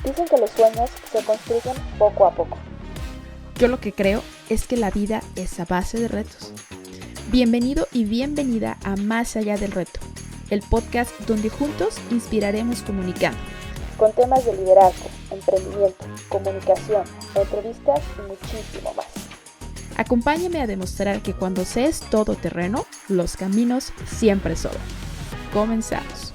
Dicen que los sueños se construyen poco a poco. Yo lo que creo es que la vida es a base de retos. Bienvenido y bienvenida a Más Allá del Reto, el podcast donde juntos inspiraremos comunicando. Con temas de liderazgo, emprendimiento, comunicación, entrevistas y muchísimo más. Acompáñame a demostrar que cuando se es todoterreno, los caminos siempre sobran. Comenzamos.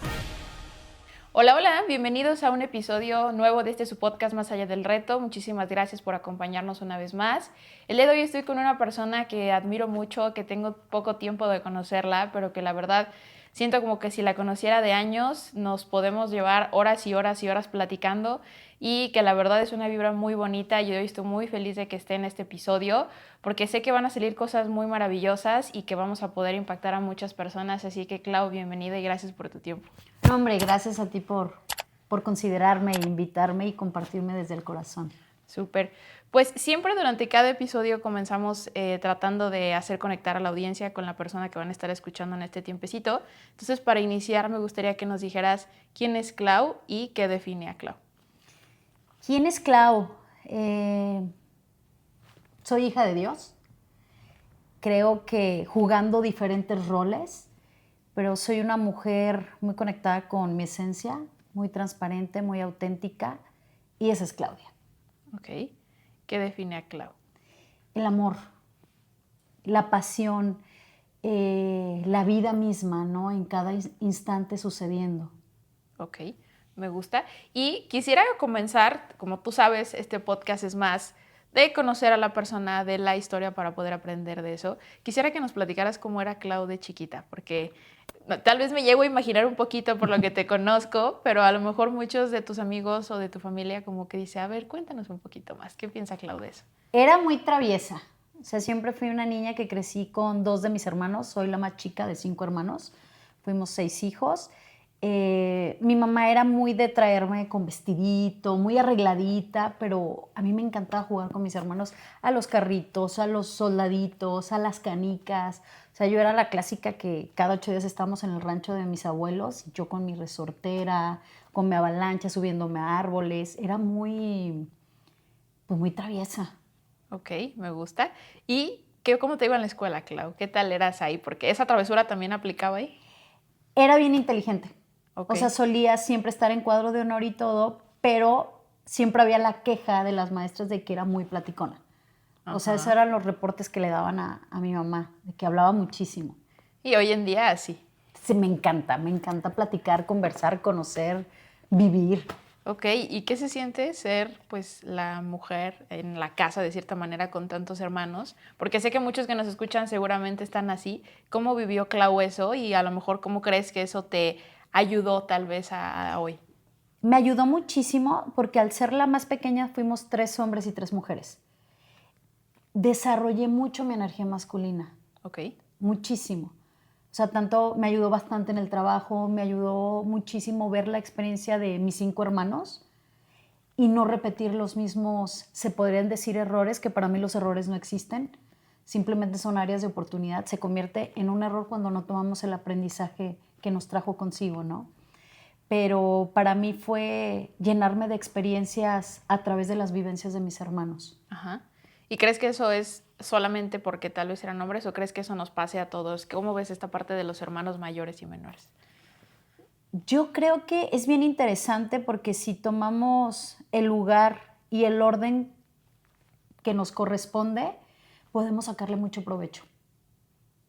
Hola, bienvenidos a un episodio nuevo de su podcast Más Allá del Reto. Muchísimas gracias por acompañarnos una vez más. El día de hoy estoy con una persona que admiro mucho, que tengo poco tiempo de conocerla, pero que la verdad siento como que si la conociera de años nos podemos llevar horas y horas y horas platicando, y que la verdad es una vibra muy bonita. Yo hoy estoy muy feliz de que esté en este episodio porque sé que van a salir cosas muy maravillosas y que vamos a poder impactar a muchas personas. Así que, Clau, bienvenida y gracias por tu tiempo. No, hombre, gracias a ti por considerarme, invitarme y compartirme desde el corazón. Súper. Pues siempre durante cada episodio comenzamos tratando de hacer conectar a la audiencia con la persona que van a estar escuchando en este tiempecito. Entonces, para iniciar, me gustaría que nos dijeras quién es Clau y qué define a Clau. ¿Quién es Clau? Soy hija de Dios. Creo que jugando diferentes roles, pero soy una mujer muy conectada con mi esencia, muy transparente, muy auténtica, y esa es Claudia. Ok. ¿Qué define a Clau? El amor, la pasión, la vida misma, ¿no? En cada instante sucediendo. Ok, me gusta. Y quisiera comenzar, como tú sabes, este podcast es más de conocer a la persona, de la historia para poder aprender de eso. Quisiera que nos platicaras cómo era Clau de chiquita, porque tal vez me llego a imaginar un poquito por lo que te conozco, pero a lo mejor muchos de tus amigos o de tu familia como que dice, a ver, cuéntanos un poquito más. ¿Qué piensa Clau de eso? Era muy traviesa. O sea, siempre fui una niña que crecí con 2 de mis hermanos. Soy la más chica de 5 hermanos. Fuimos 6 hijos. Mi mamá era muy de traerme con vestidito, muy arregladita, pero a mí me encantaba jugar con mis hermanos a los carritos, a los soldaditos, a las canicas. O sea, yo era la clásica que cada 8 días estábamos en el rancho de mis abuelos, yo con mi resortera, con mi avalancha, subiéndome a árboles. Era muy, pues muy traviesa. Ok, me gusta. ¿Y cómo te iba en la escuela, Clau? ¿Qué tal eras ahí? Porque esa travesura también aplicaba ahí. Era bien inteligente. Okay. O sea, solía siempre estar en cuadro de honor y todo, pero siempre había la queja de las maestras de que era muy platicona. Ajá. O sea, esos eran los reportes que le daban a mi mamá, de que hablaba muchísimo. Y hoy en día así. Sí, me encanta platicar, conversar, conocer, vivir. Ok, ¿y qué se siente ser pues la mujer en la casa de cierta manera con tantos hermanos? Porque sé que muchos que nos escuchan seguramente están así. ¿Cómo vivió Clau eso? Y a lo mejor, ¿cómo crees que eso te ayudó tal vez a hoy? Me ayudó muchísimo porque al ser la más pequeña fuimos 3 hombres y 3 mujeres. Desarrollé mucho mi energía masculina. Ok. Muchísimo. O sea, tanto me ayudó bastante en el trabajo, me ayudó muchísimo ver la experiencia de mis 5 hermanos y no repetir los mismos, se podrían decir, errores, que para mí los errores no existen, simplemente son áreas de oportunidad. Se convierte en un error cuando no tomamos el aprendizaje que nos trajo consigo, ¿no? Pero para mí fue llenarme de experiencias a través de las vivencias de mis hermanos. Ajá. ¿Y crees que eso es solamente porque tal vez eran hombres o crees que eso nos pase a todos? ¿Cómo ves esta parte de los hermanos mayores y menores? Yo creo que es bien interesante porque si tomamos el lugar y el orden que nos corresponde, podemos sacarle mucho provecho.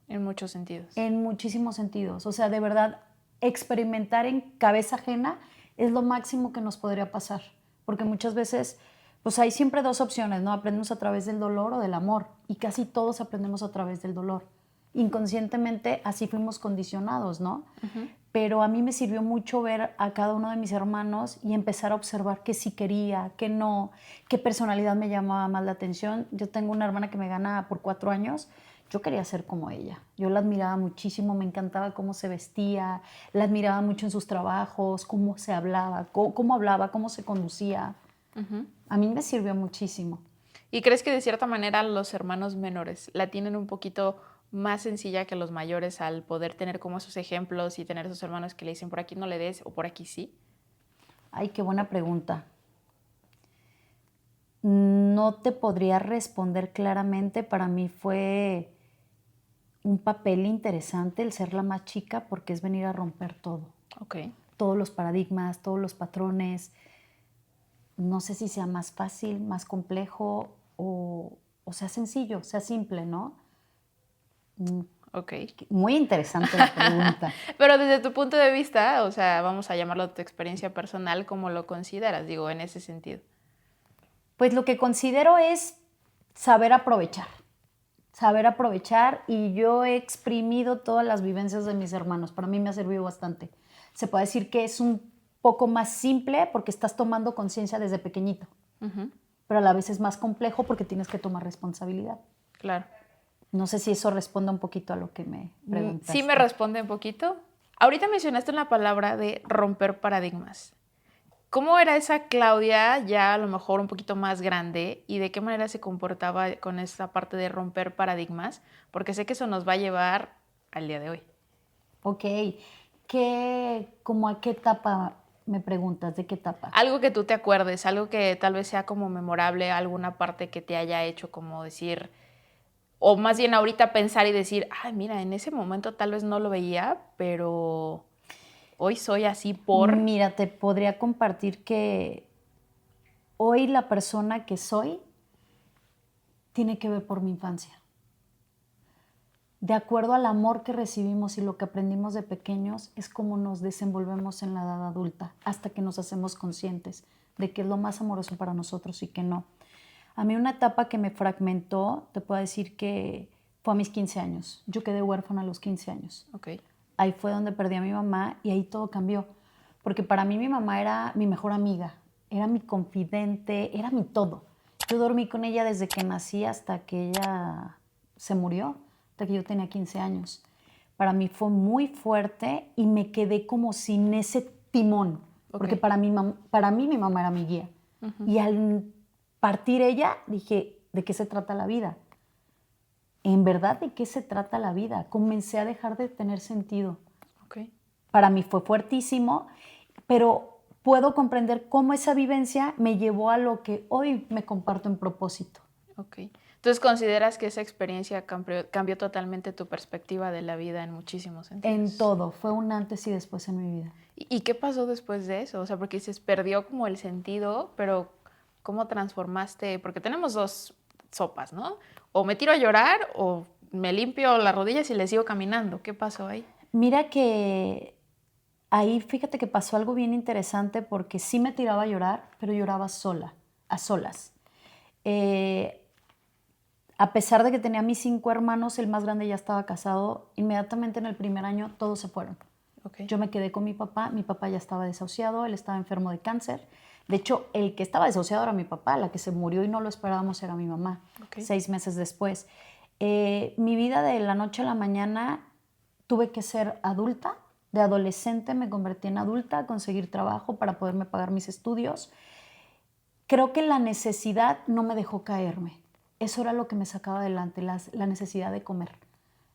En muchos sentidos. En muchísimos sentidos. O sea, de verdad, experimentar en cabeza ajena es lo máximo que nos podría pasar. Porque muchas veces, pues hay siempre 2 opciones, ¿no? Aprendemos a través del dolor o del amor. Y casi todos aprendemos a través del dolor. Inconscientemente así fuimos condicionados, ¿no? Uh-huh. Pero a mí me sirvió mucho ver a cada uno de mis hermanos y empezar a observar qué sí quería, qué no, qué personalidad me llamaba más la atención. Yo tengo una hermana que me gana por 4 años. Yo quería ser como ella. Yo la admiraba muchísimo, me encantaba cómo se vestía, la admiraba mucho en sus trabajos, cómo se hablaba, cómo se conducía. Uh-huh. A mí me sirvió muchísimo. ¿Y crees que de cierta manera los hermanos menores la tienen un poquito más sencilla que los mayores al poder tener como esos ejemplos y tener esos hermanos que le dicen por aquí no le des o por aquí sí? Ay, qué buena pregunta. no te podría responder claramente. Para mí fue un papel interesante el ser la más chica porque es venir a romper todo. Ok. Todos los paradigmas, todos los patrones. No sé si sea más fácil, más complejo o sea sencillo, sea simple, ¿no? Ok. Muy interesante la pregunta. Pero desde tu punto de vista, o sea, vamos a llamarlo tu experiencia personal, ¿cómo lo consideras? Digo, en ese sentido. Pues lo que considero es saber aprovechar. Saber aprovechar, y yo he exprimido todas las vivencias de mis hermanos. Para mí me ha servido bastante. Se puede decir que es un poco más simple porque estás tomando conciencia desde pequeñito, pero a la vez es más complejo porque tienes que tomar responsabilidad. Claro. No sé si eso responde un poquito a lo que me preguntaste. Sí me responde un poquito. Ahorita mencionaste una palabra de romper paradigmas. ¿Cómo era esa Claudia ya a lo mejor un poquito más grande y de qué manera se comportaba con esta parte de romper paradigmas? Porque sé que eso nos va a llevar al día de hoy. Ok. ¿Cómo a qué etapa me preguntas? ¿De qué etapa? Algo que tú te acuerdes, algo que tal vez sea como memorable, alguna parte que te haya hecho como decir, o más bien ahorita pensar y decir, ay, mira, en ese momento tal vez no lo veía, pero hoy soy así por... Mira, te podría compartir que hoy la persona que soy tiene que ver por mi infancia. De acuerdo al amor que recibimos y lo que aprendimos de pequeños, es como nos desenvolvemos en la edad adulta, hasta que nos hacemos conscientes de qué es lo más amoroso para nosotros y qué no. A mí una etapa que me fragmentó, te puedo decir que fue a mis 15 años. Yo quedé huérfana a los 15 años. Okay. Ahí fue donde perdí a mi mamá y ahí todo cambió. Porque para mí mi mamá era mi mejor amiga, era mi confidente, era mi todo. Yo dormí con ella desde que nací hasta que ella se murió, hasta que yo tenía 15 años. Para mí fue muy fuerte y me quedé como sin ese timón. Okay. Porque para mí mi mamá era mi guía. Y al partir ella, dije, ¿de qué se trata la vida? En verdad, ¿de qué se trata la vida? Comencé a dejar de tener sentido. Okay. Para mí fue fuertísimo, pero puedo comprender cómo esa vivencia me llevó a lo que hoy me comparto en propósito. Ok. Entonces, ¿consideras que esa experiencia cambió totalmente tu perspectiva de la vida en muchísimos sentidos? En todo. Fue un antes y después en mi vida. ¿Y qué pasó después de eso? O sea, porque dices, perdió como el sentido, pero ¿cómo transformaste? Porque tenemos dos sopas, ¿no? O me tiro a llorar o me limpio las rodillas y le sigo caminando. ¿Qué pasó ahí? Mira que ahí fíjate que pasó algo bien interesante porque sí me tiraba a llorar, pero lloraba sola, a solas. A pesar de que tenía mis 5 hermanos, el más grande ya estaba casado, inmediatamente en el primer año todos se fueron. Okay. Yo me quedé con mi papá ya estaba desahuciado, él estaba enfermo de cáncer. De hecho, el que estaba desahuciado era mi papá, la que se murió y no lo esperábamos era mi mamá, 6 meses después. Mi vida de la noche a la mañana tuve que ser adulta, de adolescente me convertí en adulta, conseguir trabajo para poderme pagar mis estudios. Creo que la necesidad no me dejó caerme. Eso era lo que me sacaba adelante, la necesidad de comer,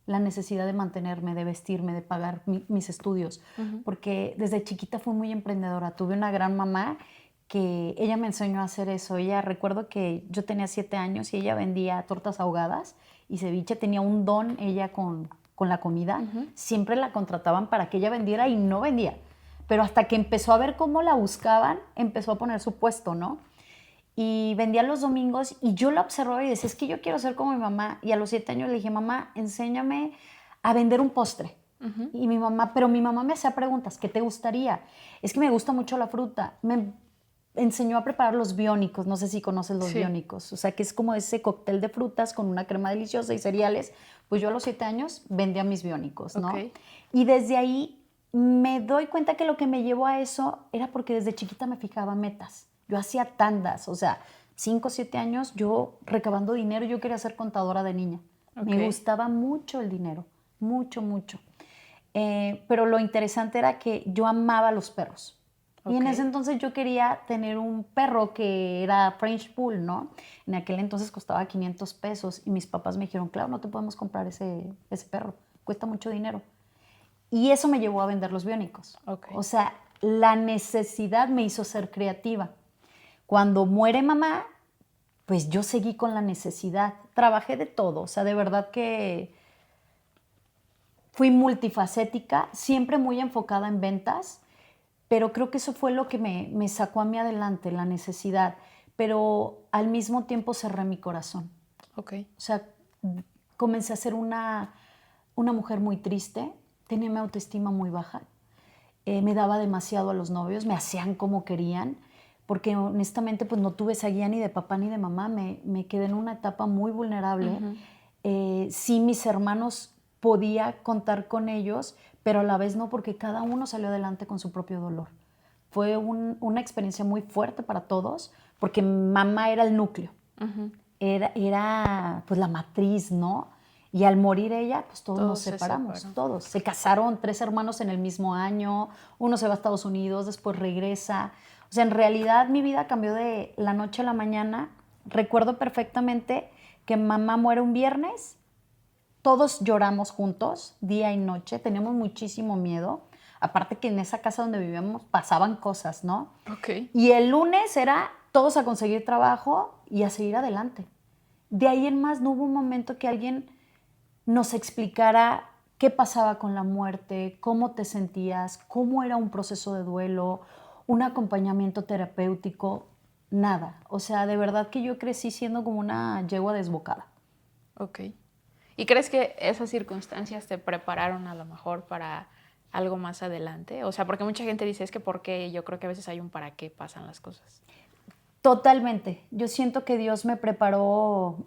la necesidad de mantenerme, de vestirme, de pagar mis estudios. Porque desde chiquita fui muy emprendedora. Tuve una gran mamá que ella me enseñó a hacer eso. Recuerdo que yo tenía 7 años y ella vendía tortas ahogadas y ceviche. Tenía un don ella con la comida. Siempre la contrataban para que ella vendiera y no vendía. Pero hasta que empezó a ver cómo la buscaban, empezó a poner su puesto, ¿no? Y vendía los domingos y yo la observaba y decía, es que yo quiero ser como mi mamá. Y a los 7 años le dije, mamá, enséñame a vender un postre. Y mi mamá me hacía preguntas, ¿qué te gustaría? Es que me gusta mucho la fruta. Me enseñó a preparar los biónicos, no sé si conoces los biónicos. O sea, que es como ese cóctel de frutas con una crema deliciosa y cereales. Pues yo a los 7 años vendía mis biónicos, ¿no? Y desde ahí me doy cuenta que lo que me llevó a eso era porque desde chiquita me fijaba metas. Yo hacía tandas, o sea, 5 o 7 años yo recabando dinero, yo quería ser contadora de niña. Me gustaba mucho el dinero, mucho, mucho. Pero lo interesante era que yo amaba los perros. Y en ese entonces yo quería tener un perro que era French Bull, ¿no? En aquel entonces costaba 500 pesos y mis papás me dijeron, claro, no te podemos comprar ese perro, cuesta mucho dinero. Y eso me llevó a vender los biónicos. O sea, la necesidad me hizo ser creativa. Cuando muere mamá, pues yo seguí con la necesidad. Trabajé de todo, o sea, de verdad que fui multifacética, siempre muy enfocada en ventas, pero creo que eso fue lo que me sacó a mí adelante, la necesidad. Pero al mismo tiempo cerré mi corazón. Ok. O sea, comencé a ser una mujer muy triste, tenía mi autoestima muy baja, me daba demasiado a los novios, me hacían como querían, porque honestamente pues no tuve esa guía ni de papá ni de mamá, me quedé en una etapa muy vulnerable. Sí, mis hermanos podía contar con ellos, pero a la vez no, porque cada uno salió adelante con su propio dolor. Fue una experiencia muy fuerte para todos, porque mamá era el núcleo, era pues la matriz, ¿no? Y al morir ella, pues todos nos separamos, todos. Se casaron 3 hermanos en el mismo año, uno se va a Estados Unidos, después regresa. O sea, en realidad mi vida cambió de la noche a la mañana. Recuerdo perfectamente que mamá muere un viernes, todos lloramos juntos, día y noche, teníamos muchísimo miedo. Aparte que en esa casa donde vivíamos pasaban cosas, ¿no? Ok. Y el lunes era todos a conseguir trabajo y a seguir adelante. De ahí en más no hubo un momento que alguien nos explicara qué pasaba con la muerte, cómo te sentías, cómo era un proceso de duelo, un acompañamiento terapéutico, nada. O sea, de verdad que yo crecí siendo como una yegua desbocada. Ok. ¿Y crees que esas circunstancias te prepararon a lo mejor para algo más adelante? O sea, porque mucha gente dice, es que ¿por qué? Yo creo que a veces hay un para qué pasan las cosas. Totalmente. Yo siento que Dios me preparó.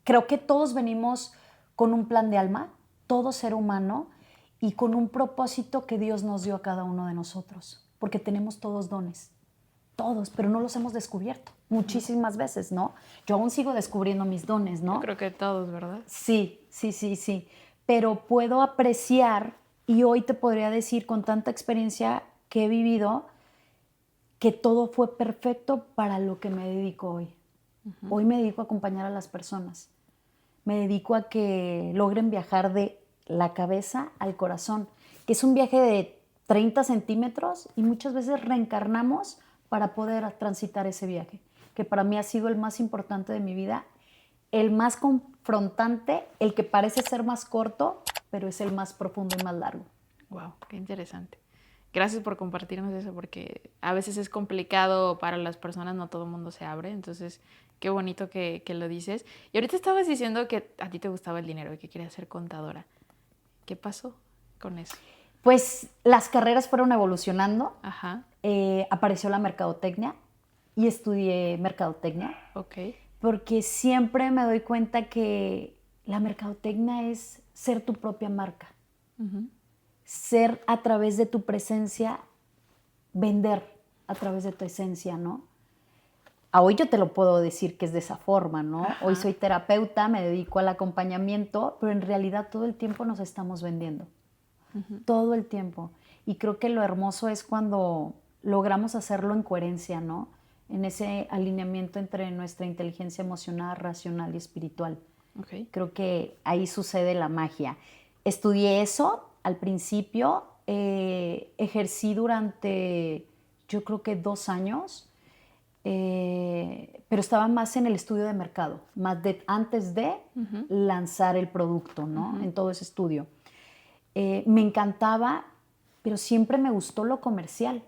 Creo que todos venimos con un plan de alma, todo ser humano, y con un propósito que Dios nos dio a cada uno de nosotros, porque tenemos todos dones, todos, pero no los hemos descubierto muchísimas veces, ¿no? Yo aún sigo descubriendo mis dones, ¿no? Yo creo que todos, ¿verdad? Sí, pero puedo apreciar, y hoy te podría decir con tanta experiencia que he vivido, que todo fue perfecto para lo que me dedico hoy. Hoy me dedico a acompañar a las personas. Me dedico a que logren viajar de la cabeza al corazón, que es un viaje de 30 centímetros y muchas veces reencarnamos para poder transitar ese viaje, que para mí ha sido el más importante de mi vida, el más confrontante, el que parece ser más corto, pero es el más profundo y más largo. Wow, qué interesante. Gracias por compartirnos eso, porque a veces es complicado para las personas, no todo el mundo se abre, entonces qué bonito que lo dices. Y ahorita estabas diciendo que a ti te gustaba el dinero y que querías ser contadora. ¿Qué pasó con eso? Pues las carreras fueron evolucionando, Ajá, apareció la mercadotecnia y estudié mercadotecnia, ok. porque siempre me doy cuenta que la mercadotecnia es ser tu propia marca. Ser a través de tu presencia, vender a través de tu esencia, ¿no? Hoy yo te lo puedo decir que es de esa forma, ¿no? Ajá. Hoy soy terapeuta, me dedico al acompañamiento, pero en realidad todo el tiempo nos estamos vendiendo. Todo el tiempo. Y creo que lo hermoso es cuando logramos hacerlo en coherencia, ¿no? En ese alineamiento entre nuestra inteligencia emocional, racional y espiritual. Okay. Creo que ahí sucede la magia. Estudié eso al principio, ejercí durante, yo creo que 2 años, pero estaba más en el estudio de mercado, más antes de lanzar el producto, ¿no? En todo ese estudio. Me encantaba, pero siempre me gustó lo comercial.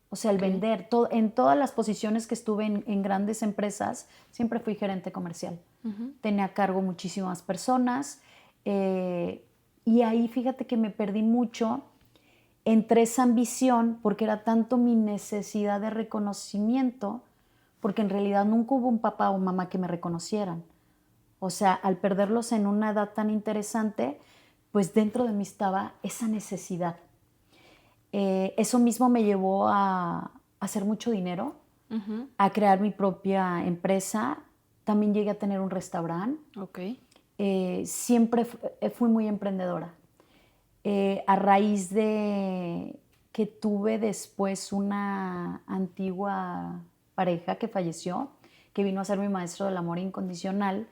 O sea, el vender. En todas las posiciones que estuve en grandes empresas, siempre fui gerente comercial. Tenía a cargo muchísimas personas. Y ahí fíjate que me perdí mucho entre esa ambición, porque era tanto mi necesidad de reconocimiento, porque en realidad nunca hubo un papá o mamá que me reconocieran. O sea, al perderlos en una edad tan interesante, pues dentro de mí estaba esa necesidad. Eso mismo me llevó a hacer mucho dinero, a crear mi propia empresa. También llegué a tener un restaurante. Okay. Siempre fui muy emprendedora. A raíz de que tuve después una antigua pareja que falleció, que vino a ser mi maestro del amor incondicional,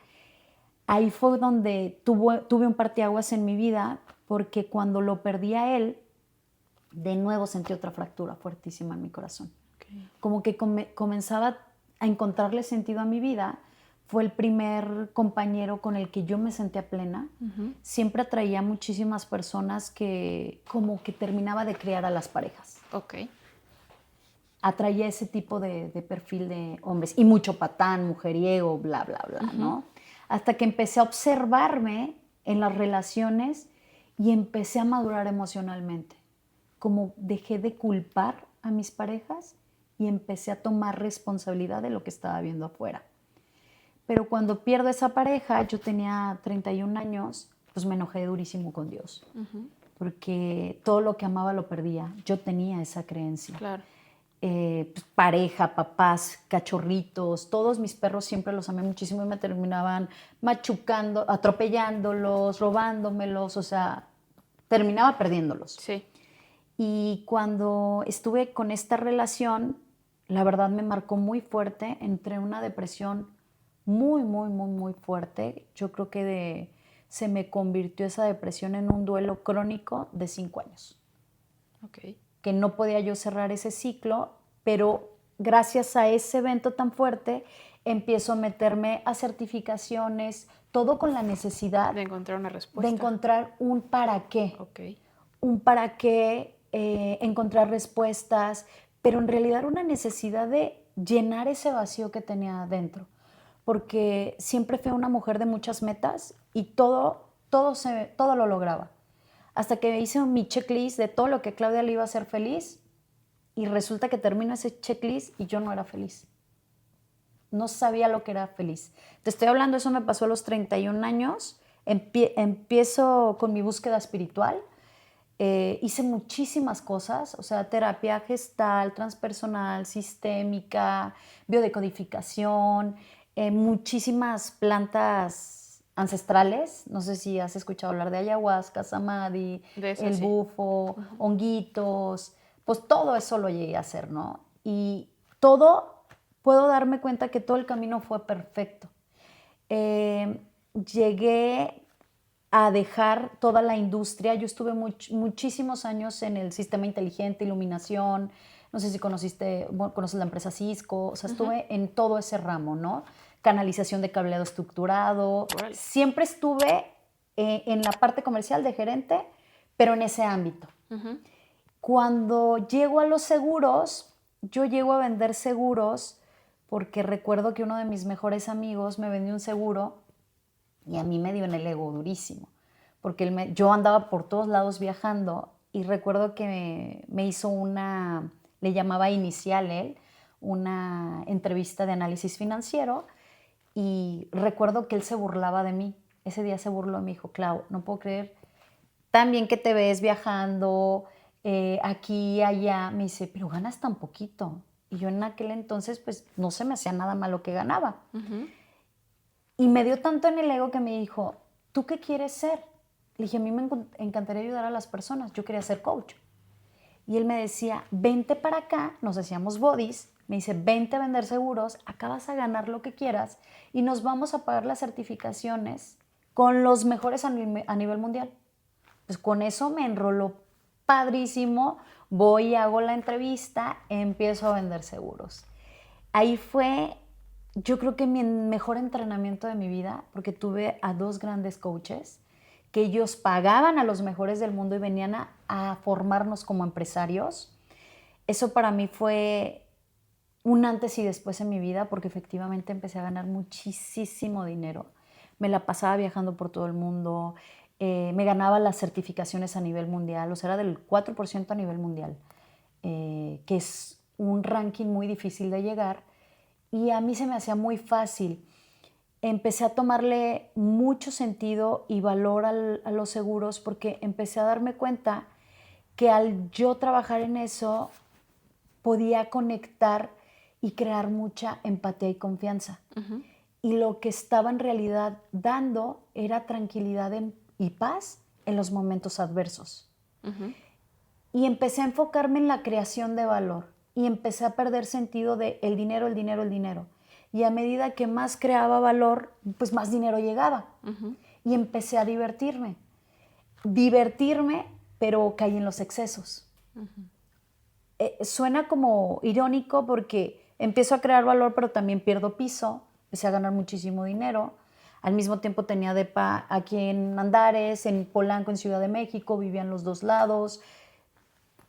ahí fue donde tuve un parteaguas en mi vida, porque cuando lo perdí a él, de nuevo sentí otra fractura fuertísima en mi corazón. Okay. Como que comenzaba a encontrarle sentido a mi vida, fue el primer compañero con el que yo me sentía plena. Siempre atraía muchísimas personas que como que terminaba de criar a las parejas. Ok. Atraía ese tipo de perfil de hombres. Y mucho patán, mujeriego, bla, bla, bla, ¿no? Hasta que empecé a observarme en las relaciones y empecé a madurar emocionalmente. Como dejé de culpar a mis parejas y empecé a tomar responsabilidad de lo que estaba viendo afuera. Pero cuando pierdo esa pareja, yo tenía 31 años, pues me enojé durísimo con Dios. Porque todo lo que amaba lo perdía. Yo tenía esa creencia. Claro. Pues, pareja, papás, cachorritos, todos mis perros siempre los amé muchísimo y me terminaban machucando, atropellándolos, robándomelos, o sea, terminaba perdiéndolos. Sí. Y cuando estuve con esta relación, la verdad me marcó muy fuerte, entré en una depresión muy, muy, muy, muy fuerte. Yo creo que se me convirtió esa depresión en un duelo crónico de 5 años. Ok. Que no podía yo cerrar ese ciclo, pero gracias a ese evento tan fuerte empiezo a meterme a certificaciones, todo con la necesidad De encontrar una respuesta. de encontrar un para qué. Ok. Un para qué, encontrar respuestas, pero en realidad una necesidad de llenar ese vacío que tenía adentro. Porque siempre fui una mujer de muchas metas y todo lo lograba. Hasta que hice mi checklist de todo lo que Claudia le iba a hacer feliz y resulta que termino ese checklist y yo no era feliz. No sabía lo que era feliz. Te estoy hablando, eso me pasó a los 31 años. Empiezo con mi búsqueda espiritual. Hice muchísimas cosas, o sea, terapia gestal, transpersonal, sistémica, biodecodificación, muchísimas plantas ancestrales. No sé si has escuchado hablar de ayahuasca, samadhi, el sí. bufo, honguitos, pues todo eso lo llegué a hacer, ¿no? Y todo, puedo darme cuenta que todo el camino fue perfecto. Llegué a dejar toda la industria. Yo estuve muchísimos años en el sistema inteligente, iluminación, no sé si conoces la empresa Cisco, o sea, estuve en todo ese ramo, ¿no? Canalización de cableado estructurado. Órale. Siempre estuve en la parte comercial de gerente, pero en ese ámbito. Cuando llego a los seguros, yo llego a vender seguros porque recuerdo que uno de mis mejores amigos me vendió un seguro y a mí me dio en el ego durísimo, porque yo andaba por todos lados viajando y recuerdo que me hizo le llamaba inicial él, una entrevista de análisis financiero y recuerdo que él se burlaba de mí. Ese día se burló y me dijo, Clau, no puedo creer tan bien que te ves viajando aquí y allá. Me dice, pero ganas tan poquito. Y yo en aquel entonces pues no se me hacía nada mal lo que ganaba. Y me dio tanto en el ego que me dijo, ¿tú qué quieres ser? Le dije, a mí me encantaría ayudar a las personas. Yo quería ser coach. Y él me decía, vente para acá, nos decíamos bodies, me dice, vente a vender seguros, acá vas a ganar lo que quieras y nos vamos a pagar las certificaciones con los mejores a nivel mundial. Pues con eso me enroló padrísimo, voy y hago la entrevista, empiezo a vender seguros. Ahí fue, yo creo que mi mejor entrenamiento de mi vida, porque tuve a 2 grandes coaches que ellos pagaban a los mejores del mundo y venían a formarnos como empresarios. Eso para mí fue un antes y después en mi vida, porque efectivamente empecé a ganar muchísimo dinero. Me la pasaba viajando por todo el mundo, me ganaba las certificaciones a nivel mundial, o sea, era del 4% a nivel mundial, que es un ranking muy difícil de llegar, y a mí se me hacía muy fácil. Empecé a tomarle mucho sentido y valor a los seguros porque empecé a darme cuenta que al yo trabajar en eso podía conectar y crear mucha empatía y confianza. Y lo que estaba en realidad dando era tranquilidad y paz en los momentos adversos. Y empecé a enfocarme en la creación de valor y empecé a perder sentido de el dinero, el dinero, el dinero. Y a medida que más creaba valor, pues más dinero llegaba. Y empecé a divertirme, pero caí en los excesos. Suena como irónico porque empiezo a crear valor, pero también pierdo piso, empecé a ganar muchísimo dinero. Al mismo tiempo tenía depa aquí en Andares, en Polanco, en Ciudad de México, vivía en los dos lados,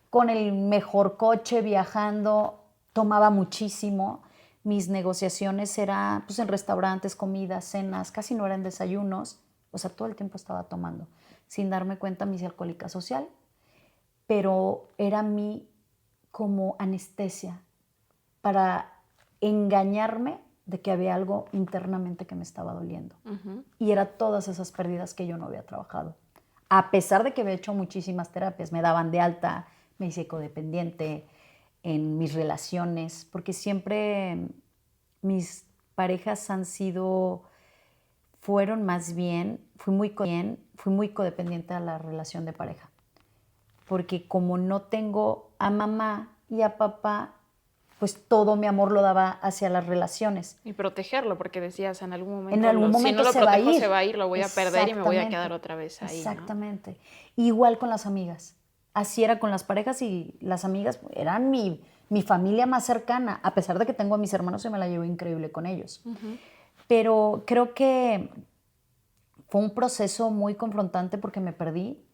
con el mejor coche, viajando, tomaba muchísimo. Mis negociaciones eran pues, en restaurantes, comidas, cenas, casi no eran desayunos. O sea, todo el tiempo estaba tomando. Sin darme cuenta, me hice alcohólica social, pero era mi como anestesia para engañarme de que había algo internamente que me estaba doliendo. Y era todas esas pérdidas que yo no había trabajado. A pesar de que había hecho muchísimas terapias, me daban de alta, me hice codependiente en mis relaciones, porque siempre mis parejas fueron más bien, fui muy codependiente a la relación de pareja. Porque como no tengo a mamá y a papá, pues todo mi amor lo daba hacia las relaciones. Y protegerlo, porque decías, en algún momento, si no lo protejo se va a ir, lo voy a perder y me voy a quedar otra vez ahí. Exactamente. ¿No? Igual con las amigas. Así era con las parejas y las amigas eran mi familia más cercana, a pesar de que tengo a mis hermanos y me la llevo increíble con ellos. Pero creo que fue un proceso muy confrontante porque me perdí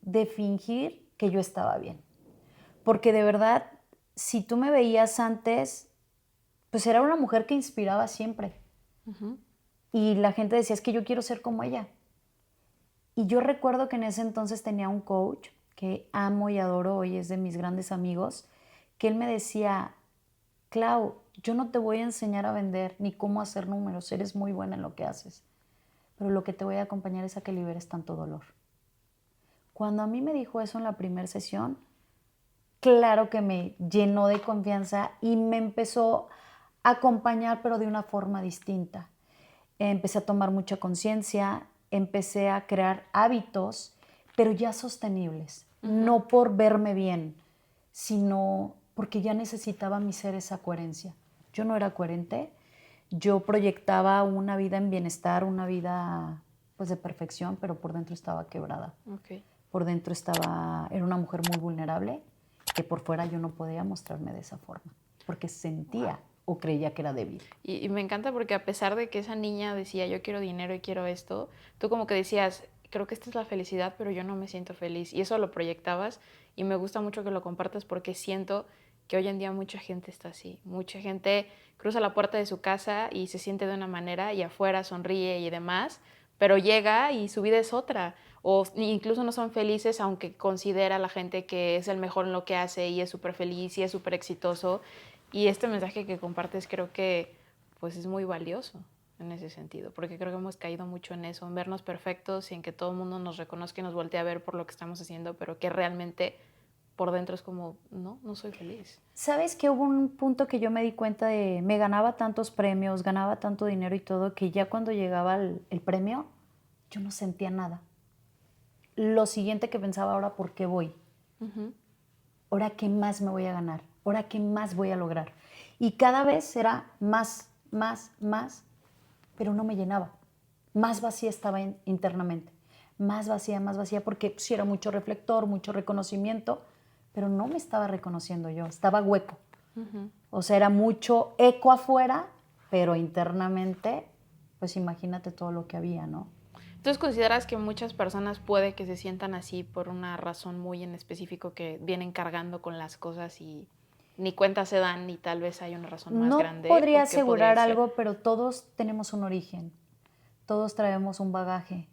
de fingir que yo estaba bien. Porque de verdad, si tú me veías antes, pues era una mujer que inspiraba siempre. Y la gente decía, es que yo quiero ser como ella. Y yo recuerdo que en ese entonces tenía un coach que amo y adoro y es de mis grandes amigos, que él me decía, Clau, yo no te voy a enseñar a vender ni cómo hacer números, eres muy buena en lo que haces, pero lo que te voy a acompañar es a que liberes tanto dolor. Cuando a mí me dijo eso en la primera sesión, claro que me llenó de confianza y me empezó a acompañar, pero de una forma distinta. Empecé a tomar mucha conciencia, empecé a crear hábitos, pero ya sostenibles, no por verme bien, sino porque ya necesitaba mi ser esa coherencia. Yo no era coherente, yo proyectaba una vida en bienestar, una vida pues de perfección, pero por dentro estaba quebrada. Por dentro era una mujer muy vulnerable, que por fuera yo no podía mostrarme de esa forma, porque sentía o creía que era débil. Y me encanta porque a pesar de que esa niña decía, yo quiero dinero y quiero esto, tú como que decías, creo que esta es la felicidad, pero yo no me siento feliz. Y eso lo proyectabas y me gusta mucho que lo compartas porque siento que hoy en día mucha gente está así. Mucha gente cruza la puerta de su casa y se siente de una manera y afuera sonríe y demás, pero llega y su vida es otra. O incluso no son felices aunque considera la gente que es el mejor en lo que hace y es súper feliz y es súper exitoso. Y este mensaje que compartes creo que pues es muy valioso en ese sentido, porque creo que hemos caído mucho en eso, en vernos perfectos y en que todo el mundo nos reconozca y nos voltee a ver por lo que estamos haciendo, pero que realmente por dentro es como, no soy feliz. ¿Sabes que hubo un punto que yo me di cuenta me ganaba tantos premios, ganaba tanto dinero y todo, que ya cuando llegaba el premio, yo no sentía nada? Lo siguiente que pensaba, ahora, ¿por qué voy? ¿Ahora qué más me voy a ganar? ¿Ahora qué más voy a lograr? Y cada vez era más, pero no me llenaba. Más vacía estaba internamente. Más vacía, porque sí era mucho reflector, mucho reconocimiento, pero no me estaba reconociendo yo, estaba hueco. O sea, era mucho eco afuera, pero internamente, pues imagínate todo lo que había, ¿no? ¿Entonces consideras que muchas personas puede que se sientan así por una razón muy en específico, que vienen cargando con las cosas y ni cuenta se dan, ni tal vez hay una razón más grande? No podría asegurar algo, pero todos tenemos un origen, todos traemos un bagaje,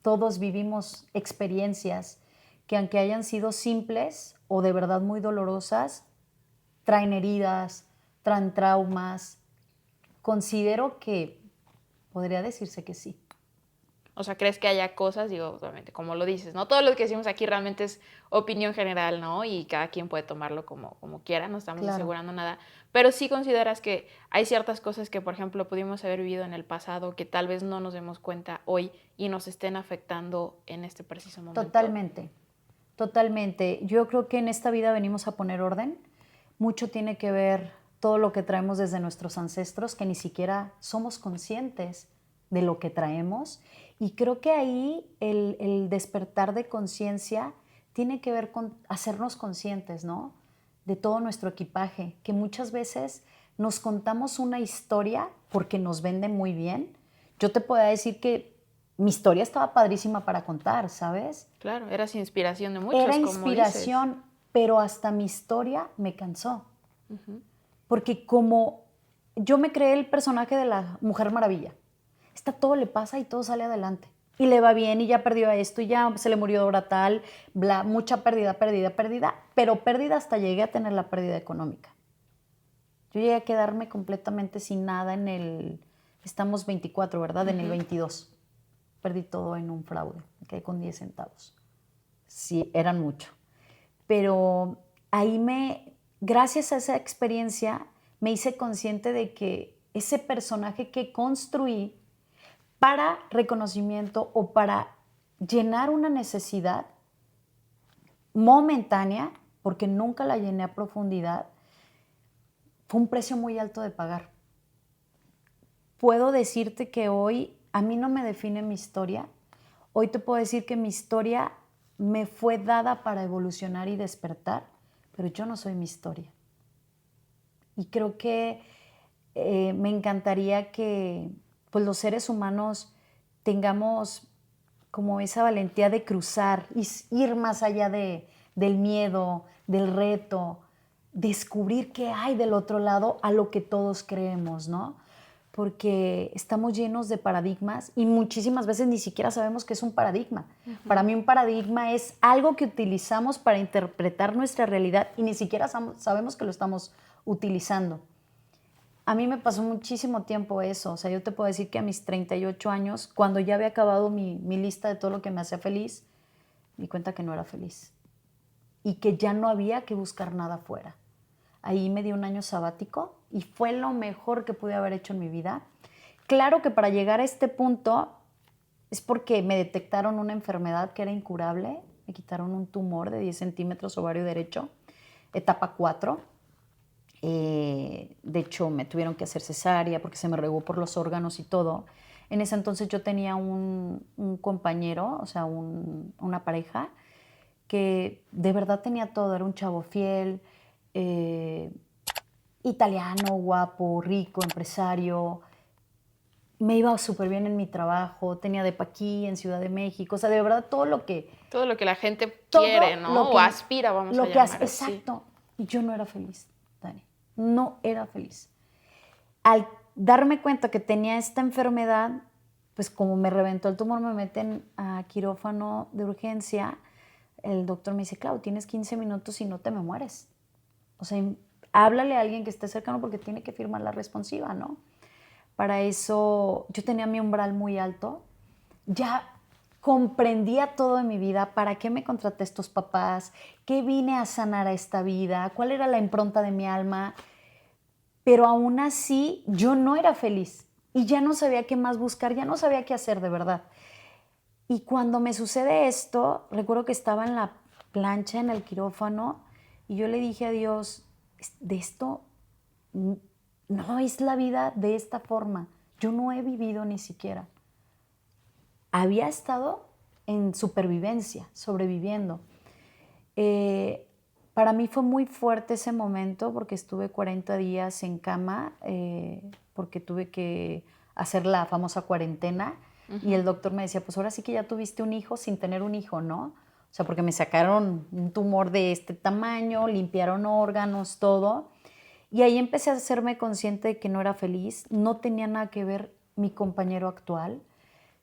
todos vivimos experiencias que aunque hayan sido simples o de verdad muy dolorosas, traen heridas, traen traumas. Considero que podría decirse que sí. O sea, ¿crees que haya cosas? Digo, obviamente, como lo dices, ¿no? Todo lo que decimos aquí realmente es opinión general, ¿no? Y cada quien puede tomarlo como quiera, no estamos asegurando nada. Pero sí consideras que hay ciertas cosas que, por ejemplo, pudimos haber vivido en el pasado que tal vez no nos demos cuenta hoy y nos estén afectando en este preciso momento. Totalmente. Yo creo que en esta vida venimos a poner orden. Mucho tiene que ver todo lo que traemos desde nuestros ancestros, que ni siquiera somos conscientes de lo que traemos. Y creo que ahí el despertar de conciencia tiene que ver con hacernos conscientes, ¿no? De todo nuestro equipaje, que muchas veces nos contamos una historia porque nos vende muy bien. Yo te puedo decir que mi historia estaba padrísima para contar, ¿sabes? Claro, eras inspiración de muchos, Era como inspiración, dices. pero hasta mi historia me cansó. Porque como yo me creé el personaje de la Mujer Maravilla, todo le pasa y todo sale adelante. Y le va bien y ya perdió a esto y ya se le murió ahora tal, bla, mucha pérdida, pero pérdida hasta llegué a tener la pérdida económica. Yo llegué a quedarme completamente sin nada estamos 24, ¿verdad? En el 22. Perdí todo en un fraude, me quedé con 10 centavos. Sí, eran mucho. Pero gracias a esa experiencia, me hice consciente de que ese personaje que construí para reconocimiento o para llenar una necesidad momentánea, porque nunca la llené a profundidad, fue un precio muy alto de pagar. Puedo decirte que hoy a mí no me define mi historia. Hoy te puedo decir que mi historia me fue dada para evolucionar y despertar, pero yo no soy mi historia. Y creo que me encantaría que pues, los seres humanos tengamos como esa valentía de cruzar, ir más allá del miedo, del reto, descubrir qué hay del otro lado a lo que todos creemos, ¿no? Porque estamos llenos de paradigmas y muchísimas veces ni siquiera sabemos qué es un paradigma. Para mí un paradigma es algo que utilizamos para interpretar nuestra realidad y ni siquiera sabemos que lo estamos utilizando. A mí me pasó muchísimo tiempo eso. O sea, yo te puedo decir que a mis 38 años, cuando ya había acabado mi lista de todo lo que me hacía feliz, me di cuenta que no era feliz y que ya no había que buscar nada afuera. Ahí me di un año sabático y fue lo mejor que pude haber hecho en mi vida. Claro que para llegar a este punto es porque me detectaron una enfermedad que era incurable. Me quitaron un tumor de 10 centímetros ovario derecho, etapa 4. De hecho, me tuvieron que hacer cesárea porque se me regó por los órganos y todo. En ese entonces yo tenía un compañero, o sea, una pareja, que de verdad tenía todo. Era un chavo fiel, italiano, guapo, rico, empresario. Me iba súper bien en mi trabajo, tenía depa aquí en Ciudad de México. O sea, de verdad todo lo que la gente quiere, ¿no? O aspira, vamos a llamar así. Exacto. Y yo no era feliz, Dani. No era feliz. Al darme cuenta que tenía esta enfermedad, pues como me reventó el tumor, me meten a quirófano de urgencia. El doctor me dice, Clau, tienes 15 minutos y no te me mueres. O sea, háblale a alguien que esté cercano porque tiene que firmar la responsiva, ¿no? Para eso yo tenía mi umbral muy alto. Ya comprendía todo de mi vida, para qué me contraté estos papás, qué vine a sanar a esta vida, cuál era la impronta de mi alma, pero aún así yo no era feliz y ya no sabía qué más buscar, ya no sabía qué hacer de verdad. Y cuando me sucede esto, recuerdo que estaba en la plancha, en el quirófano, y yo le dije a Dios, de esto no es la vida de esta forma, yo no he vivido ni siquiera. Había estado en supervivencia, sobreviviendo. Para mí fue muy fuerte ese momento porque estuve 40 días en cama porque tuve que hacer la famosa cuarentena. Y el doctor me decía, pues ahora sí que ya tuviste un hijo sin tener un hijo, ¿no? O sea, porque me sacaron un tumor de este tamaño, limpiaron órganos, todo. Y ahí empecé a hacerme consciente de que no era feliz, no tenía nada que ver mi compañero actual,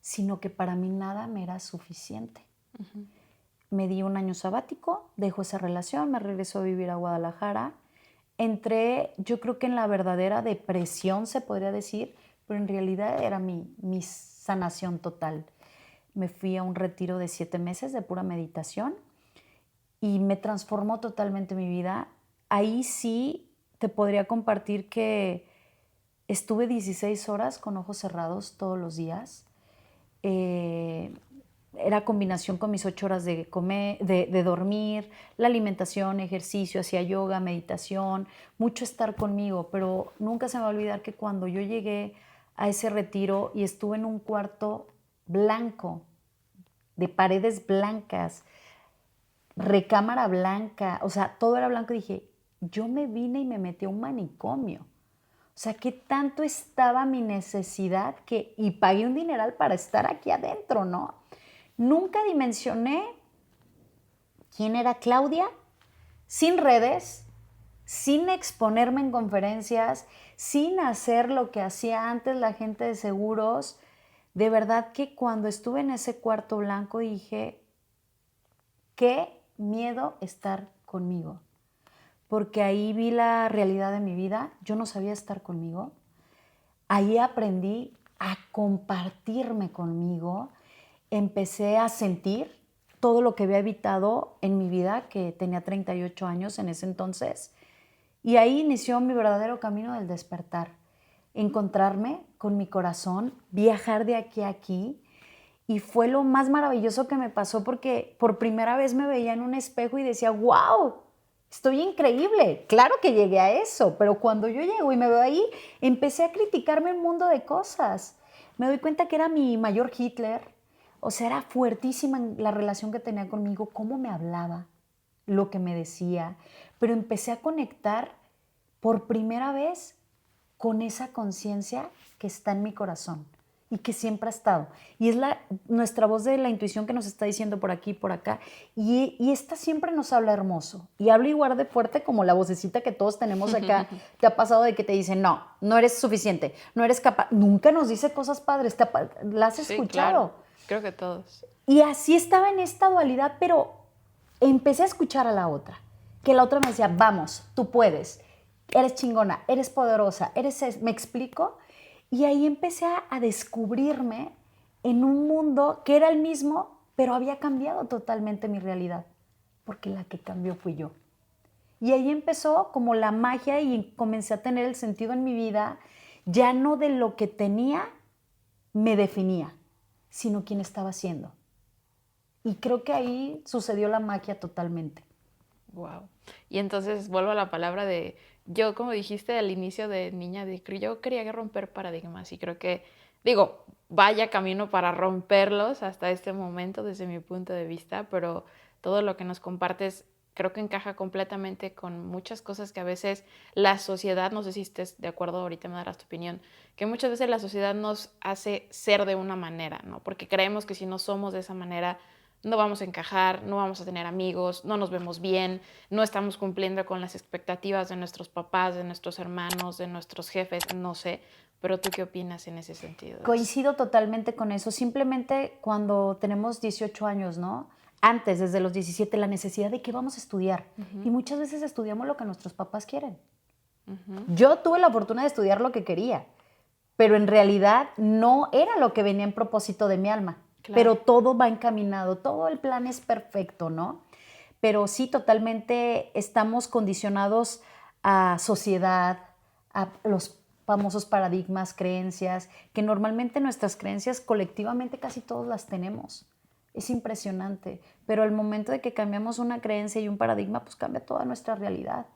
sino que para mí nada me era suficiente. Me di un año sabático, dejo esa relación, me regreso a vivir a Guadalajara. Entré, yo creo que en la verdadera depresión, se podría decir, pero en realidad era mi sanación total. Me fui a un retiro de 7 meses de pura meditación y me transformó totalmente mi vida. Ahí sí te podría compartir que estuve 16 horas con ojos cerrados todos los días. Era combinación con mis 8 horas de dormir, la alimentación, ejercicio, hacía yoga, meditación, mucho estar conmigo, pero nunca se me va a olvidar que cuando yo llegué a ese retiro y estuve en un cuarto blanco, de paredes blancas, recámara blanca, o sea, todo era blanco, y dije, yo me vine y me metí a un manicomio. O sea, qué tanto estaba mi necesidad y pagué un dineral para estar aquí adentro, ¿no? Nunca dimensioné quién era Claudia sin redes, sin exponerme en conferencias, sin hacer lo que hacía antes la gente de seguros. De verdad que cuando estuve en ese cuarto blanco dije, qué miedo estar conmigo. Porque ahí vi la realidad de mi vida. Yo no sabía estar conmigo. Ahí aprendí a compartirme conmigo. Empecé a sentir todo lo que había evitado en mi vida, que tenía 38 años en ese entonces. Y ahí inició mi verdadero camino del despertar. Encontrarme con mi corazón, viajar de aquí a aquí. Y fue lo más maravilloso que me pasó porque por primera vez me veía en un espejo y decía, wow, estoy increíble. Claro que llegué a eso, pero cuando yo llego y me veo ahí, empecé a criticarme un mundo de cosas. Me doy cuenta que era mi mayor Hitler. O sea, era fuertísima la relación que tenía conmigo, cómo me hablaba, lo que me decía. Pero empecé a conectar por primera vez con esa conciencia que está en mi corazón y que siempre ha estado. Y es nuestra voz de la intuición que nos está diciendo por aquí y por acá. Y esta siempre nos habla hermoso. Y habla igual de fuerte como la vocecita que todos tenemos acá. ¿Te ha pasado de que te dicen, no, no eres suficiente, no eres capaz? Nunca nos dice cosas padres. ¿La has escuchado? Claro. Creo que todos. Y así estaba en esta dualidad, pero empecé a escuchar a la otra. Que la otra me decía, vamos, tú puedes. Eres chingona, eres poderosa, ¿me explico? Y ahí empecé a descubrirme en un mundo que era el mismo, pero había cambiado totalmente mi realidad, porque la que cambió fui yo. Y ahí empezó como la magia y comencé a tener el sentido en mi vida, ya no de lo que tenía me definía, sino quién estaba siendo. Y creo que ahí sucedió la magia totalmente. Wow. Y entonces vuelvo a la palabra de, yo como dijiste al inicio de niña, yo quería romper paradigmas y creo que, digo, vaya camino para romperlos hasta este momento desde mi punto de vista, pero todo lo que nos compartes creo que encaja completamente con muchas cosas que a veces la sociedad, no sé si estés de acuerdo, ahorita me darás tu opinión, que muchas veces la sociedad nos hace ser de una manera, ¿no? Porque creemos que si no somos de esa manera no vamos a encajar, no vamos a tener amigos, no nos vemos bien, no estamos cumpliendo con las expectativas de nuestros papás, de nuestros hermanos, de nuestros jefes, no sé. Pero ¿tú qué opinas en ese sentido? Coincido totalmente con eso. Simplemente cuando tenemos 18 años, ¿no? Antes, desde los 17, la necesidad de qué vamos a estudiar. Y muchas veces estudiamos lo que nuestros papás quieren. Yo tuve la fortuna de estudiar lo que quería, pero en realidad no era lo que venía en propósito de mi alma. Claro. Pero todo va encaminado, todo el plan es perfecto, ¿no? Pero sí, totalmente estamos condicionados a sociedad, a los famosos paradigmas, creencias, que normalmente nuestras creencias colectivamente casi todos las tenemos. Es impresionante, pero al momento de que cambiamos una creencia y un paradigma, pues cambia toda nuestra realidad.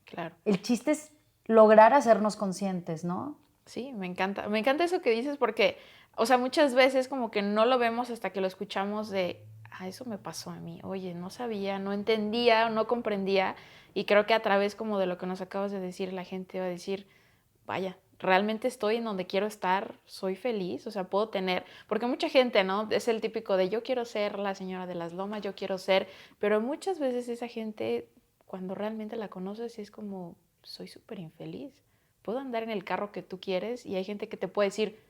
Claro. El chiste es lograr hacernos conscientes, ¿no? Sí, me encanta eso que dices porque, o sea, muchas veces como que no lo vemos hasta que lo escuchamos de, eso me pasó a mí, oye, no sabía, no entendía, no comprendía, y creo que a través como de lo que nos acabas de decir, la gente va a decir, vaya, realmente estoy en donde quiero estar, soy feliz, o sea, puedo tener, porque mucha gente, ¿no? Es el típico de yo quiero ser la señora de las lomas, yo quiero ser, pero muchas veces esa gente, cuando realmente la conoces, es como, soy súper infeliz. Puedo andar en el carro que tú quieres y hay gente que te puede decir,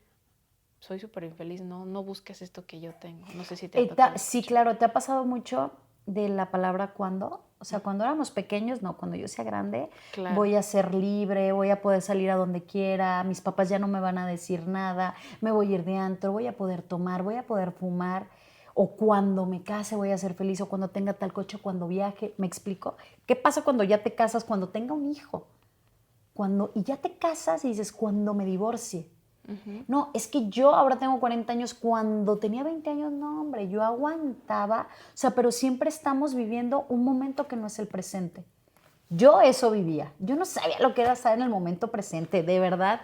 soy súper infeliz, no busques esto que yo tengo. No sé si te ha tocado. Sí, claro, ¿te ha pasado mucho de la palabra cuándo? O sea, cuando éramos pequeños, no, cuando yo sea grande, claro, voy a ser libre, voy a poder salir a donde quiera, mis papás ya no me van a decir nada, me voy a ir de antro, voy a poder tomar, voy a poder fumar, o cuando me case voy a ser feliz, o cuando tenga tal coche, cuando viaje, ¿me explico? ¿Qué pasa cuando ya te casas, cuando tenga un hijo? Y ya te casas y dices, cuando me divorcie. No, es que yo ahora tengo 40 años, cuando tenía 20 años, no, hombre, yo aguantaba, o sea, pero siempre estamos viviendo un momento que no es el presente. Yo eso vivía, yo no sabía lo que era estar en el momento presente, de verdad,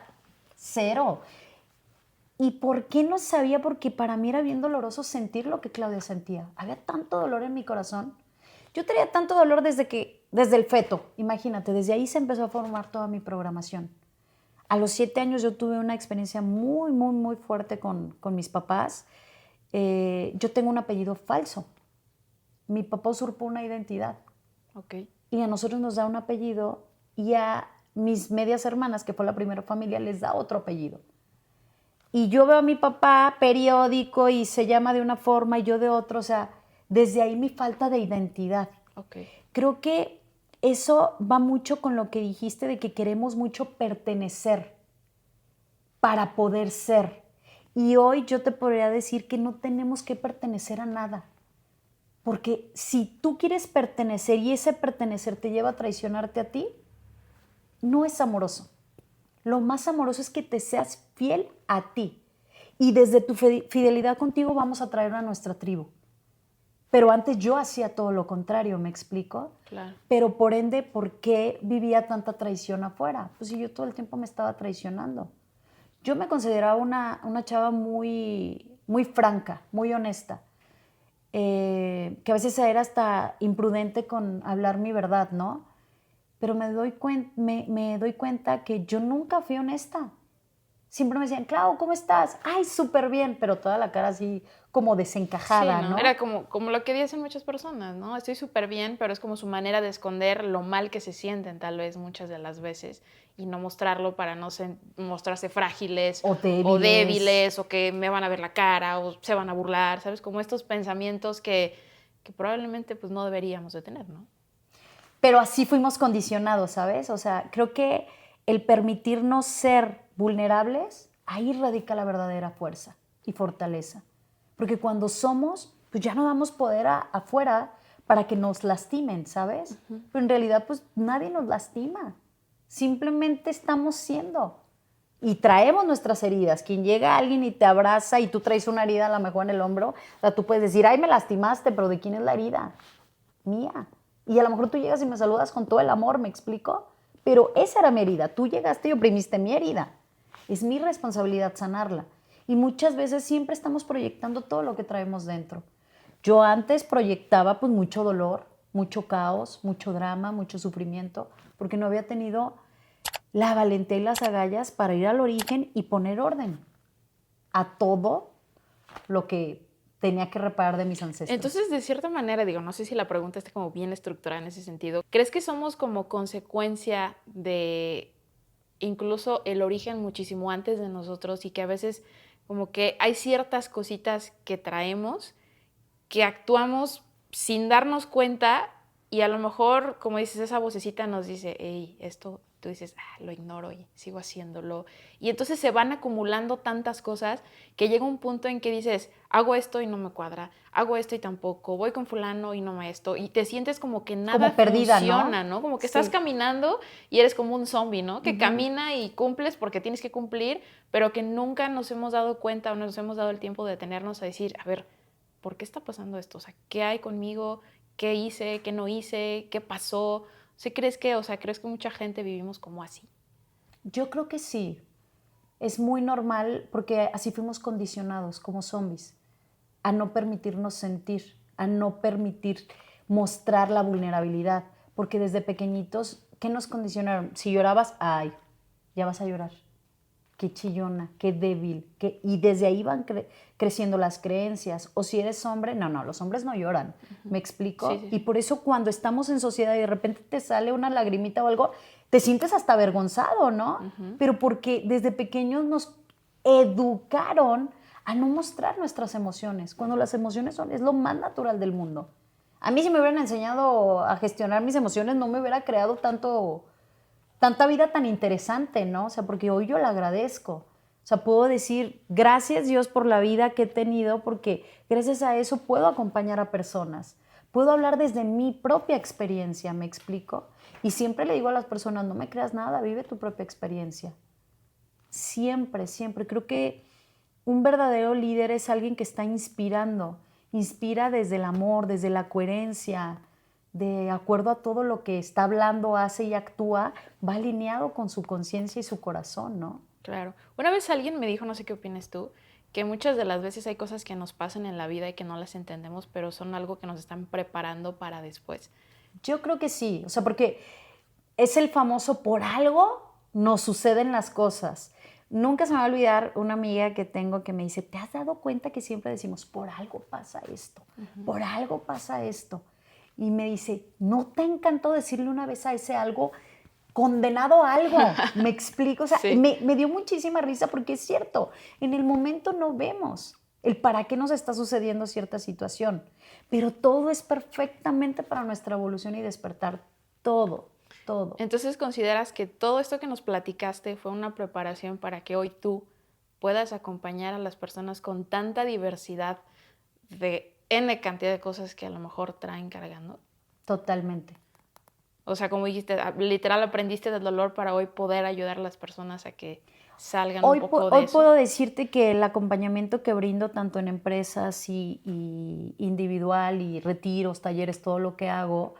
cero. ¿Y por qué no sabía? Porque para mí era bien doloroso sentir lo que Claudia sentía. Había tanto dolor en mi corazón. Yo tenía tanto dolor desde el feto, imagínate, desde ahí se empezó a formar toda mi programación. A los 7 años yo tuve una experiencia muy, muy, muy fuerte con mis papás. Yo tengo un apellido falso. Mi papá usurpó una identidad. Ok. Y a nosotros nos da un apellido y a mis medias hermanas, que fue la primera familia, les da otro apellido. Y yo veo a mi papá periódico y se llama de una forma y yo de otra. O sea, desde ahí mi falta de identidad. Ok. Creo que eso va mucho con lo que dijiste de que queremos mucho pertenecer para poder ser. Y hoy yo te podría decir que no tenemos que pertenecer a nada. Porque si tú quieres pertenecer y ese pertenecer te lleva a traicionarte a ti, no es amoroso. Lo más amoroso es que te seas fiel a ti. Y desde tu fidelidad contigo vamos a traer a nuestra tribu. Pero antes yo hacía todo lo contrario, ¿me explico? Claro. Pero por ende, ¿por qué vivía tanta traición afuera? Pues si yo todo el tiempo me estaba traicionando. Yo me consideraba una chava muy, muy franca, muy honesta. Que a veces era hasta imprudente con hablar mi verdad, ¿no? Pero me doy cuenta que yo nunca fui honesta. Siempre me decían, Clau, ¿cómo estás? Ay, súper bien, pero toda la cara así como desencajada, Sí, ¿no? Era como lo que dicen muchas personas, ¿no? Estoy súper bien, pero es como su manera de esconder lo mal que se sienten tal vez muchas de las veces y no mostrarlo para no mostrarse frágiles O débiles. o que me van a ver la cara o se van a burlar, ¿sabes? Como estos pensamientos que probablemente pues no deberíamos de tener, ¿no? Pero así fuimos condicionados, ¿sabes? O sea, creo que el permitirnos ser vulnerables, ahí radica la verdadera fuerza y fortaleza. Porque cuando somos, pues ya no damos poder afuera para que nos lastimen, ¿sabes? Pero en realidad, pues nadie nos lastima. Simplemente estamos siendo. Y traemos nuestras heridas. Quien llega a alguien y te abraza y tú traes una herida a lo mejor en el hombro, o sea, tú puedes decir, ay, me lastimaste, pero ¿de quién es la herida? Mía. Y a lo mejor tú llegas y me saludas con todo el amor, ¿me explico? Pero esa era mi herida. Tú llegaste y oprimiste mi herida. Es mi responsabilidad sanarla. Y muchas veces siempre estamos proyectando todo lo que traemos dentro. Yo antes proyectaba pues mucho dolor, mucho caos, mucho drama, mucho sufrimiento, porque no había tenido la valentía y las agallas para ir al origen y poner orden a todo lo que tenía que reparar de mis ancestros. Entonces, de cierta manera, digo, no sé si la pregunta está como bien estructurada en ese sentido. ¿Crees que somos como consecuencia de incluso el origen muchísimo antes de nosotros y que a veces como que hay ciertas cositas que traemos que actuamos sin darnos cuenta y a lo mejor, como dices, esa vocecita nos dice, hey, esto, tú dices, lo ignoro y sigo haciéndolo. Y entonces se van acumulando tantas cosas que llega un punto en que dices, hago esto y no me cuadra, hago esto y tampoco, voy con fulano y no me esto. Y te sientes como que nada como perdida, funciona, ¿no? Como que estás caminando y eres como un zombie, ¿no? Que camina y cumples porque tienes que cumplir, pero que nunca nos hemos dado cuenta o nos hemos dado el tiempo de detenernos a decir, a ver, ¿por qué está pasando esto? O sea, ¿qué hay conmigo? ¿Qué hice? ¿Qué no hice? ¿Qué pasó? ¿Crees que mucha gente vivimos como así? Yo creo que sí. Es muy normal porque así fuimos condicionados como zombies a no permitirnos sentir, a no permitir mostrar la vulnerabilidad. Porque desde pequeñitos, ¿qué nos condicionaron? Si llorabas, ay, ya vas a llorar. Qué chillona, qué débil. Y desde ahí van creciendo las creencias. O si eres hombre, no, los hombres no lloran. ¿Me explico? Sí. Y por eso cuando estamos en sociedad y de repente te sale una lagrimita o algo, te sientes hasta avergonzado, ¿no? Pero porque desde pequeños nos educaron a no mostrar nuestras emociones, cuando las emociones es lo más natural del mundo. A mí si me hubieran enseñado a gestionar mis emociones, no me hubiera creado tanta vida tan interesante, ¿no? O sea, porque hoy yo la agradezco. O sea, puedo decir, gracias Dios por la vida que he tenido, porque gracias a eso puedo acompañar a personas. Puedo hablar desde mi propia experiencia, ¿me explico? Y siempre le digo a las personas, no me creas nada, vive tu propia experiencia. Siempre, siempre. Creo que un verdadero líder es alguien que está inspirando. Inspira desde el amor, desde la coherencia, de acuerdo a todo lo que está hablando, hace y actúa, va alineado con su conciencia y su corazón, ¿no? Claro. Una vez alguien me dijo, no sé qué opinas tú, que muchas de las veces hay cosas que nos pasan en la vida y que no las entendemos, pero son algo que nos están preparando para después. Yo creo que sí, o sea, porque es el famoso por algo nos suceden las cosas. Nunca se me va a olvidar una amiga que tengo que me dice, ¿te has dado cuenta que siempre decimos, por algo pasa esto, por algo pasa esto? Y me dice, ¿no te encantó decirle una vez a ese algo condenado a algo? ¿Me explico? O sea, Sí. me dio muchísima risa porque es cierto, en el momento no vemos el para qué nos está sucediendo cierta situación, pero todo es perfectamente para nuestra evolución y despertar, todo. Entonces, ¿consideras que todo esto que nos platicaste fue una preparación para que hoy tú puedas acompañar a las personas con tanta diversidad de N cantidad de cosas que a lo mejor traen cargando? Totalmente. O sea, como dijiste, literal aprendiste del dolor para hoy poder ayudar a las personas a que salgan un poco de Hoy eso. puedo decirte que el acompañamiento que brindo tanto en empresas y individual y retiros, talleres, todo lo que hago,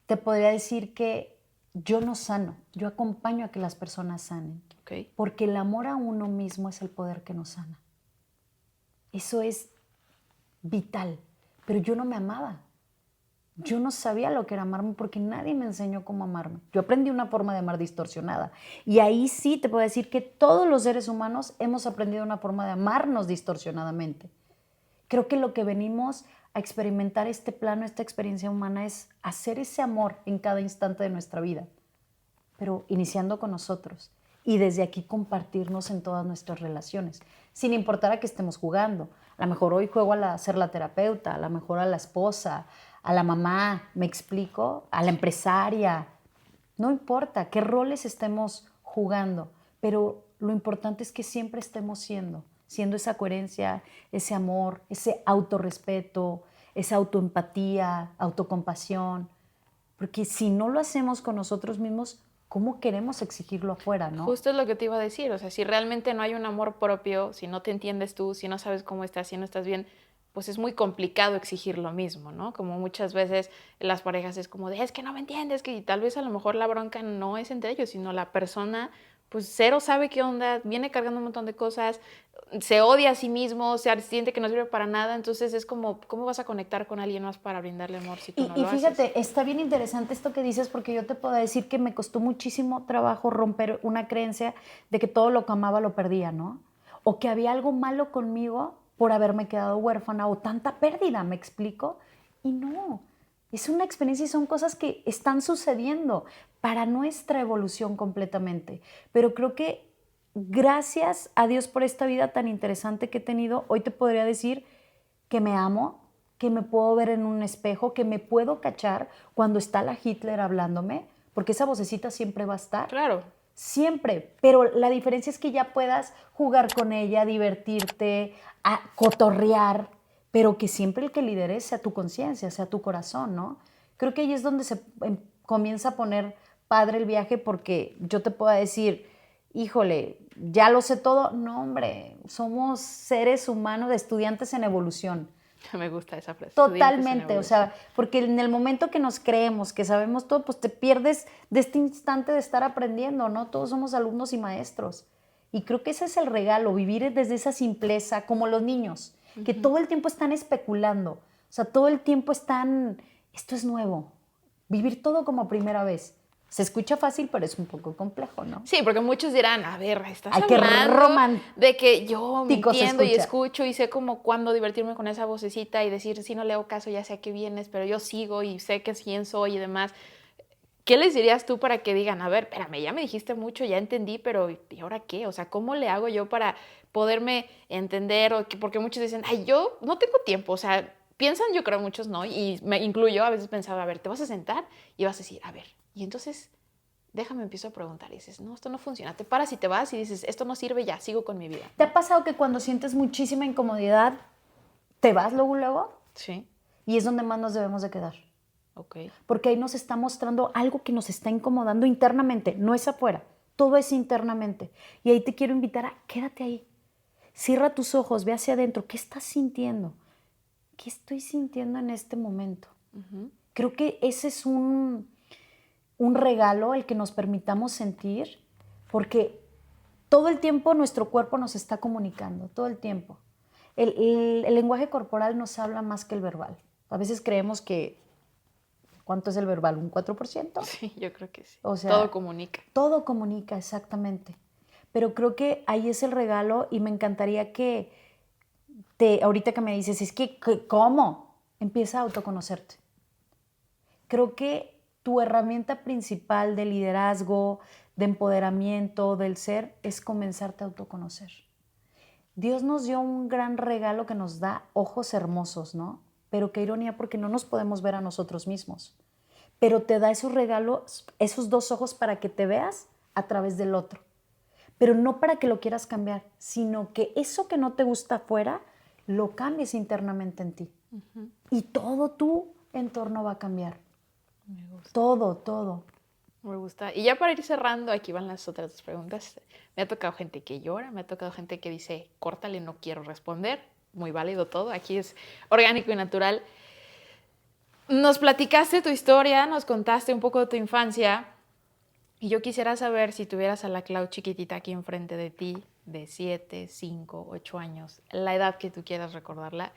te podría decir que yo no sano, yo acompaño a que las personas sanen. Okay. Porque el amor a uno mismo es el poder que nos sana. Eso es vital. Pero yo no me amaba. Yo no sabía lo que era amarme porque nadie me enseñó cómo amarme. Yo aprendí una forma de amar distorsionada. Y ahí sí te puedo decir que todos los seres humanos hemos aprendido una forma de amarnos distorsionadamente. Creo que lo que venimos a experimentar este plano, esta experiencia humana, es hacer ese amor en cada instante de nuestra vida, pero iniciando con nosotros. Y desde aquí compartirnos en todas nuestras relaciones, sin importar a qué estemos jugando. A lo mejor hoy juego a ser la terapeuta, a lo mejor a la esposa, a la mamá, ¿me explico? A la empresaria. No importa qué roles estemos jugando, pero lo importante es que siempre estemos siendo esa coherencia, ese amor, ese autorrespeto, esa autoempatía, autocompasión. Porque si no lo hacemos con nosotros mismos, ¿cómo queremos exigirlo afuera, no? Justo es lo que te iba a decir, o sea, si realmente no hay un amor propio, si no te entiendes tú, si no sabes cómo estás, si no estás bien, pues es muy complicado exigir lo mismo, ¿no? Como muchas veces las parejas es como de, es que no me entiendes, que tal vez a lo mejor la bronca no es entre ellos, sino la persona, pues cero sabe qué onda, viene cargando un montón de cosas, se odia a sí mismo, se siente que no sirve para nada, entonces es como, ¿cómo vas a conectar con alguien más para brindarle amor si tú no Y lo fíjate, haces? está bien interesante esto que dices porque yo te puedo decir que me costó muchísimo trabajo romper una creencia de que todo lo que amaba lo perdía, ¿no? O que había algo malo conmigo por haberme quedado huérfana o tanta pérdida, ¿me explico? Y no, es una experiencia y son cosas que están sucediendo para nuestra evolución completamente. Pero creo que gracias a Dios por esta vida tan interesante que he tenido, hoy te podría decir que me amo, que me puedo ver en un espejo, que me puedo cachar cuando está la Hitler hablándome, porque esa vocecita siempre va a estar. Claro. Siempre, pero la diferencia es que ya puedas jugar con ella, divertirte, a cotorrear, pero que siempre el que lidere sea tu conciencia, sea tu corazón, ¿no? Creo que ahí es donde se comienza a poner padre el viaje porque yo te puedo decir, híjole, ya lo sé todo. No, hombre, somos seres humanos, estudiantes en evolución. Me gusta esa frase. Totalmente, o sea, porque en el momento que nos creemos, que sabemos todo, pues te pierdes de este instante de estar aprendiendo, ¿no? Todos somos alumnos y maestros. Y creo que ese es el regalo, vivir desde esa simpleza, como los niños, que todo el tiempo están especulando, o sea, todo el tiempo están, esto es nuevo, vivir todo como primera vez. Se escucha fácil, pero es un poco complejo, ¿no? Sí, porque muchos dirán, a ver, estás Ay, qué hablando de que yo me romántico se entiendo y escucha. escucho y sé como cuándo divertirme con esa vocecita y decir, si no le hago caso, ya sé a qué vienes, pero yo sigo y sé que es quién soy y demás. ¿Qué les dirías tú para que digan, a ver, espérame, ya me dijiste mucho, ya entendí, pero ¿y ahora qué? O sea, ¿cómo le hago yo para poderme entender? Porque muchos dicen, ay, yo no tengo tiempo, o sea, piensan, yo creo muchos no, y me incluyo, a veces pensaba, a ver, te vas a sentar y vas a decir, a ver, y entonces déjame, empiezo a preguntar y dices, no, esto no funciona, te paras y te vas y dices, esto no sirve, ya, sigo con mi vida. ¿Te ha pasado que cuando sientes muchísima incomodidad, te vas luego? Sí. Y es donde más nos debemos de quedar. Ok. Porque ahí nos está mostrando algo que nos está incomodando internamente, no es afuera, todo es internamente. Y ahí te quiero invitar a quédate ahí. Cierra tus ojos, ve hacia adentro, ¿qué estás sintiendo? ¿Qué estoy sintiendo en este momento? Creo que ese es un regalo el que nos permitamos sentir, porque todo el tiempo nuestro cuerpo nos está comunicando, todo el tiempo. El lenguaje corporal nos habla más que el verbal. A veces creemos que ¿Cuánto es el verbal? ¿Un 4%? Sí, yo creo que sí. O sea, todo comunica. Todo comunica, exactamente. Pero creo que ahí es el regalo y me encantaría que ahorita que me dices, es que, ¿cómo? Empieza a autoconocerte. Creo que tu herramienta principal de liderazgo, de empoderamiento, del ser, es comenzarte a autoconocer. Dios nos dio un gran regalo que nos da ojos hermosos, ¿no? Pero qué ironía porque no nos podemos ver a nosotros mismos. Pero te da esos regalos, esos dos ojos para que te veas a través del otro. Pero no para que lo quieras cambiar, sino que eso que no te gusta afuera, lo cambies internamente en ti. Uh-huh. Y todo tu entorno va a cambiar. Me gusta. Todo. Me gusta. Y ya para ir cerrando, aquí van las otras dos preguntas. Me ha tocado gente que llora, me ha tocado gente que dice, córtale, no quiero responder. Muy válido todo. Aquí es orgánico y natural. Nos platicaste tu historia, nos contaste un poco de tu infancia. Y yo quisiera saber si tuvieras a la Clau chiquitita aquí enfrente de ti, de 7, 5, 8 años, la edad que tú quieras recordarla,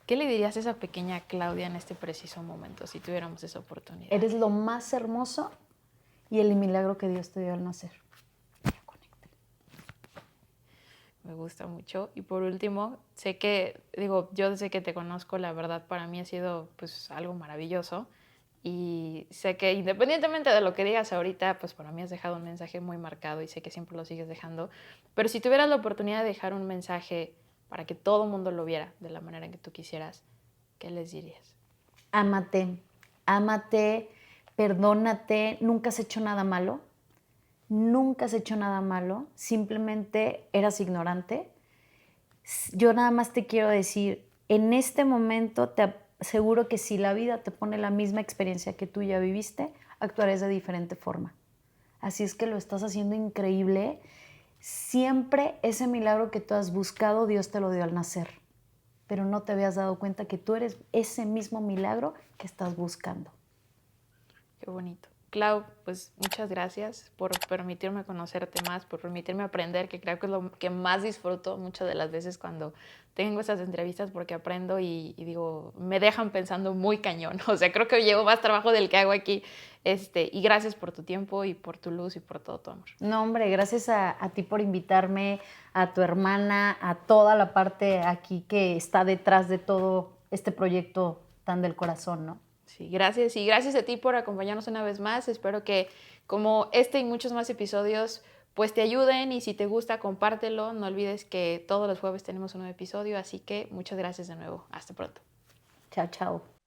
¿qué le dirías a esa pequeña Claudia en este preciso momento, si tuviéramos esa oportunidad? Eres lo más hermoso y el milagro que Dios te dio al nacer. Me gusta mucho. Y por último, yo desde que te conozco, la verdad para mí ha sido pues algo maravilloso. Y sé que independientemente de lo que digas ahorita, pues para mí has dejado un mensaje muy marcado y sé que siempre lo sigues dejando. Pero si tuvieras la oportunidad de dejar un mensaje para que todo el mundo lo viera de la manera en que tú quisieras, ¿qué les dirías? Ámate, perdónate, nunca has hecho nada malo, simplemente eras ignorante. Yo nada más te quiero decir, en este momento te seguro que si la vida te pone la misma experiencia que tú ya viviste, actuarás de diferente forma. Así es que lo estás haciendo increíble. Siempre ese milagro que tú has buscado, Dios te lo dio al nacer. Pero no te habías dado cuenta que tú eres ese mismo milagro que estás buscando. Qué bonito. Clau, pues muchas gracias por permitirme conocerte más, por permitirme aprender, que creo que es lo que más disfruto muchas de las veces cuando tengo esas entrevistas, porque aprendo y digo, me dejan pensando muy cañón. O sea, creo que llevo más trabajo del que hago aquí. Y gracias por tu tiempo y por tu luz y por todo tu amor. No, hombre, gracias a ti por invitarme, a tu hermana, a toda la parte aquí que está detrás de todo este proyecto tan del corazón, ¿no? Sí, gracias. Y gracias a ti por acompañarnos una vez más. Espero que como este y muchos más episodios pues te ayuden, y si te gusta, compártelo. No olvides que todos los jueves tenemos un nuevo episodio, así que muchas gracias de nuevo. Hasta pronto. Chao, chao.